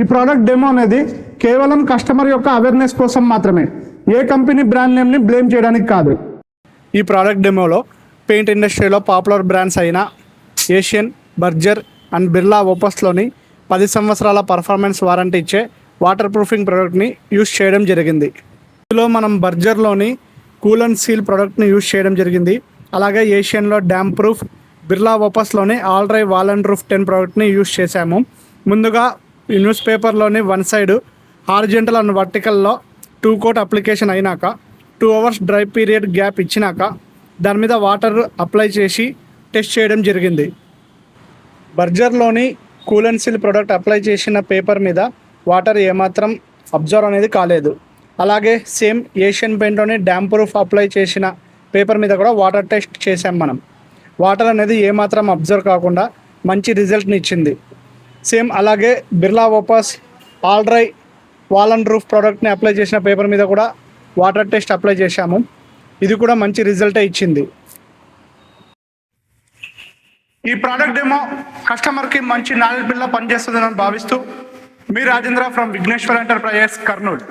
ఈ product demo అనేది కేవలం కస్టమర్ యొక్క అవేర్నెస్ కోసం మాత్రమే, ఏ కంపెనీ బ్రాండ్ నేమ్ని బ్లేమ్ చేయడానికి కాదు. ఈ ప్రోడక్ట్ డెమోలో పెయింట్ ఇండస్ట్రీలో పాపులర్ బ్రాండ్స్ అయిన ఏషియన్, బర్జర్ అండ్ బిర్లా ఓపస్లోని 10 సంవత్సరాల పర్ఫార్మెన్స్ వారంటీ ఇచ్చే వాటర్ ప్రూఫింగ్ ప్రోడక్ట్ని యూస్ చేయడం జరిగింది. ఇందులో మనం బర్జర్లోని కూల్ అండ్ సీల్ ప్రోడక్ట్ని యూస్ చేయడం జరిగింది. అలాగే ఏషియన్లో డ్యామ్ ప్రూఫ్, బిర్లా ఓపస్లోని all dry wall and roof 10 ప్రోడక్ట్ని యూస్ చేశాము. ముందుగా ఈ న్యూస్ పేపర్లోని వన్ సైడ్ హారిజెంటల్ అండ్ వర్టికల్లో 2 కోట్ అప్లికేషన్ అయినాక 2 అవర్స్ డ్రై పీరియడ్ గ్యాప్ ఇచ్చినాక దాని మీద వాటర్ అప్లై చేసి టెస్ట్ చేయడం జరిగింది. బర్జర్లోని cool and seal product apply చేసిన పేపర్ మీద వాటర్ ఏమాత్రం అబ్జర్వ్ అనేది కాలేదు. అలాగే సేమ్ ఏషియన్ పెయింట్లోని డ్యామ్ ప్రూఫ్ అప్లై చేసిన పేపర్ మీద కూడా వాటర్ టెస్ట్ చేసాం మనం. వాటర్ అనేది ఏమాత్రం అబ్జర్వ్ కాకుండా మంచి రిజల్ట్ని ఇచ్చింది. సేమ్ అలాగే Birla opus all dry wall and roof ప్రోడక్ట్ని అప్లై చేసిన పేపర్ మీద కూడా వాటర్ టెస్ట్ అప్లై చేశాము. ఇది కూడా మంచి రిజల్టే ఇచ్చింది. ఈ ప్రోడక్ట్ ఏమో కస్టమర్కి మంచి నాలెడ్జ్ బిల్లా పనిచేస్తుందని భావిస్తూ మీ రాజేంద్ర ఫ్రమ్ విఘ్నేశ్వర ఎంటర్ప్రైజెస్, కర్నూలు.